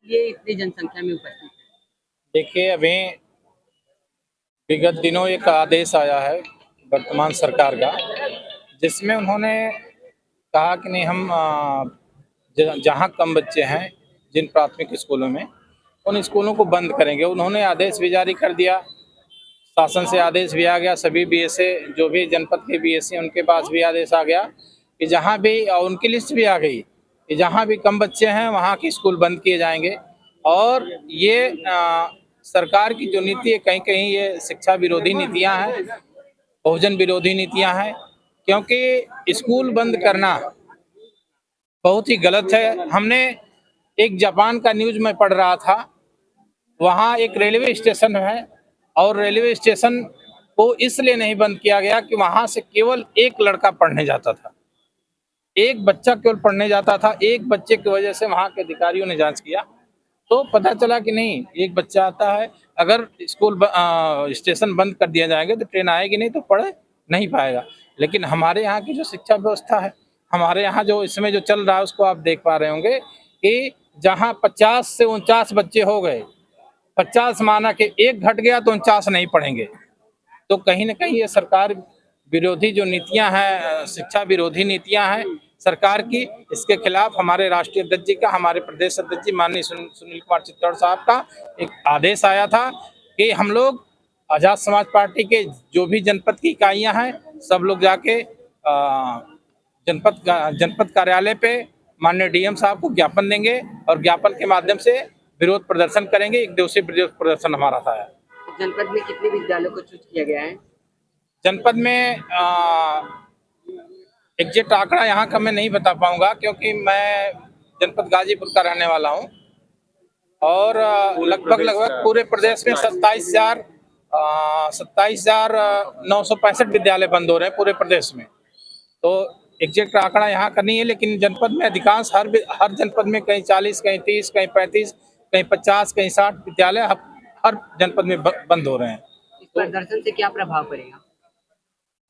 ये इतनी जनसंख्या में उपस्थित है? देखिए, अभी विगत दिनों एक आदेश आया है वर्तमान सरकार का, जिसमें उन्होंने कहा कि नहीं, हम जहाँ कम बच्चे हैं जिन प्राथमिक स्कूलों में, उन स्कूलों को बंद करेंगे। उन्होंने आदेश भी जारी कर दिया, शासन से आदेश भी आ गया, सभी बीएसए जो भी जनपद के बीएसए उनके पास भी आदेश आ गया कि जहाँ भी, और उनकी लिस्ट भी आ गई कि जहाँ भी कम बच्चे हैं वहाँ के स्कूल बंद किए जाएंगे। और ये सरकार की जो नीति है, कहीं कहीं ये शिक्षा विरोधी नीतियाँ हैं, बहुजन विरोधी नीतियाँ हैं, क्योंकि स्कूल बंद करना बहुत ही गलत है। हमने एक जापान का न्यूज़ में पढ़ रहा था, वहाँ एक रेलवे स्टेशन है और रेलवे स्टेशन को इसलिए नहीं बंद किया गया कि वहाँ से केवल एक लड़का पढ़ने जाता था, एक बच्चा केवल पढ़ने जाता था। एक बच्चे की वजह से वहाँ के अधिकारियों ने जांच किया तो पता चला कि नहीं, एक बच्चा आता है। अगर स्टेशन बंद कर दिया जाएगा तो ट्रेन आएगी नहीं, तो पढ़ नहीं पाएगा। लेकिन हमारे यहाँ की जो शिक्षा व्यवस्था है, हमारे यहाँ जो इसमें जो चल रहा है, उसको आप देख पा रहे होंगे कि जहाँ 50 से 49 बच्चे हो गए, 50 माना कि एक घट गया तो 49 नहीं पढ़ेंगे। तो कहीं ना कहीं ये सरकार विरोधी जो नीतियां हैं, शिक्षा विरोधी नीतियां हैं सरकार की, इसके खिलाफ हमारे राष्ट्रीय अध्यक्ष जी का, हमारे प्रदेश अध्यक्ष जी माननीय सुनील कुमार चित्तौड़ साहब का एक आदेश आया था कि हम लोग आजाद समाज पार्टी के जो भी जनपद की इकाइयां हैं, सब लोग जाके जनपद कार्यालय पे माननीय डीएम साहब को ज्ञापन देंगे और ज्ञापन के माध्यम से विरोध प्रदर्शन करेंगे। एक दिवसीय विरोध प्रदर्शन हमारा था। जनपद में कितने विद्यालयों को चूज किया गया है? जनपद में एग्जैक्ट आंकड़ा यहाँ का मैं नहीं बता पाऊंगा, क्योंकि मैं जनपद गाजीपुर का रहने वाला हूँ और लगभग पूरे प्रदेश में 27,965 विद्यालय बंद हो रहे हैं पूरे प्रदेश में। तो एग्जैक्ट आंकड़ा यहाँ का नहीं है, लेकिन जनपद में अधिकांश हर जनपद में कहीं 40, कहीं 30, कहीं 35, कहीं 50, कहीं 60 विद्यालय हर जनपद में बंद हो रहे हैं। इस प्रदर्शन से क्या प्रभाव पड़ेगा?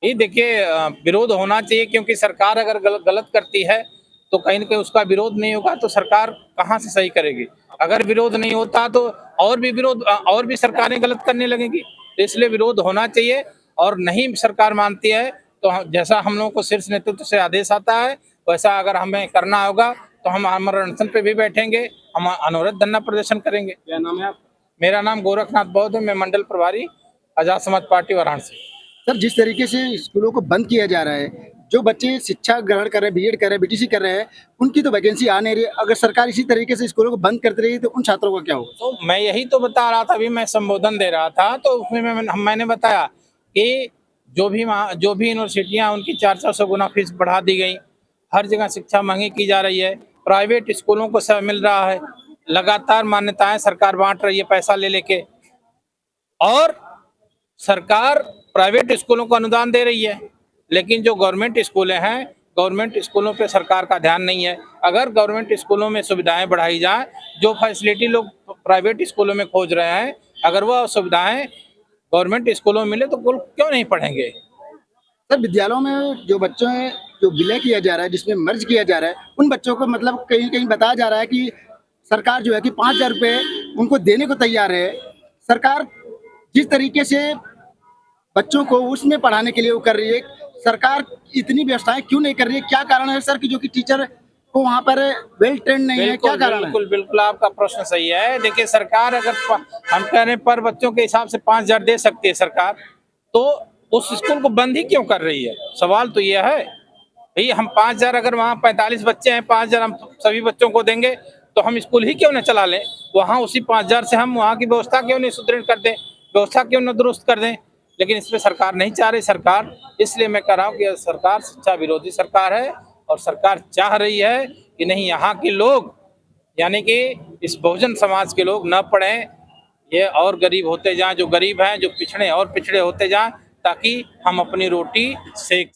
ये देखिए, विरोध होना चाहिए, क्योंकि सरकार अगर गलत करती है तो कहीं ना कहीं उसका विरोध नहीं होगा तो सरकार कहाँ से सही करेगी। अगर विरोध नहीं होता तो और भी सरकारें गलत करने लगेंगी। तो इसलिए विरोध होना चाहिए, और नहीं सरकार मानती है तो जैसा हम लोगों को शीर्ष नेतृत्व से आदेश आता है, वैसा अगर हमें करना होगा तो हम आमरण अनशन पे भी बैठेंगे, हम अनवरत धरना प्रदर्शन करेंगे। क्या नाम है आप? मेरा नाम गोरखनाथ बौद्ध है, मैं मंडल प्रभारी आजाद समाज पार्टी वाराणसी। सर, जिस तरीके से स्कूलों को बंद किया जा रहा है, जो बच्चे शिक्षा ग्रहण कर रहे हैं, बीएड कर रहे हैं, बीटीसी कर रहे हैं, उनकी तो वैकेंसी आ नहीं रही। अगर सरकार इसी तरीके से स्कूलों को बंद करती रही तो उन छात्रों का क्या होगा? तो मैं यही तो बता रहा था, अभी मैं संबोधन दे रहा था तो उसमें मैंने बताया कि जो भी यूनिवर्सिटियां, उनकी 400 गुना फीस बढ़ा दी गई, हर जगह शिक्षा महंगी की जा रही है, प्राइवेट स्कूलों को सब मिल रहा है, लगातार मान्यताएं सरकार बांट रही है पैसा ले लेके, और सरकार प्राइवेट स्कूलों को अनुदान दे रही है, लेकिन जो गवर्नमेंट स्कूलें हैं, गवर्नमेंट स्कूलों पे सरकार का ध्यान नहीं है। अगर गवर्नमेंट स्कूलों में सुविधाएं बढ़ाई जाए, जो फैसिलिटी लोग प्राइवेट स्कूलों में खोज रहे हैं, अगर वह सुविधाएं गवर्नमेंट स्कूलों में मिले तो क्यों नहीं पढ़ेंगे। सर, विद्यालयों में जो बच्चों हैं, जो विलय किया जा रहा है, जिसमें मर्ज किया जा रहा है, उन बच्चों को मतलब कहीं कहीं बताया जा रहा है कि सरकार जो है कि 5,000 रुपये उनको देने को तैयार है। सरकार जिस तरीके से बच्चों को उसमें पढ़ाने के लिए वो कर रही है, सरकार इतनी व्यवस्थाएं क्यों नहीं कर रही है? क्या कारण है सर कि जो कि टीचर को वहाँ पर वेल ट्रेंड नहीं है? क्या कारण है? बिल्कुल आपका प्रश्न सही है। देखिए, सरकार अगर हम कह रहे हैं पर बच्चों के हिसाब से 5,000 दे सकती है सरकार, तो उस स्कूल को बंद ही क्यों कर रही है? सवाल तो यह है भाई, हम 5,000, अगर वहाँ 45 बच्चे हैं, 5,000 हम सभी बच्चों को देंगे तो हम स्कूल ही क्यों न चला लें? वहाँ उसी 5,000 से हम वहाँ की व्यवस्था क्यों नहीं सुदृढ़ कर दें, व्यवस्था क्यों न दुरुस्त कर दें? लेकिन इसमें सरकार नहीं चाह रही। सरकार, इसलिए मैं कह रहा हूँ कि सरकार शिक्षा विरोधी सरकार है, और सरकार चाह रही है कि नहीं, यहाँ के लोग यानी कि इस बहुजन समाज के लोग न पढ़ें, ये और गरीब होते जाएं, जो गरीब हैं, जो पिछड़े और पिछड़े होते जाएं, ताकि हम अपनी रोटी सेक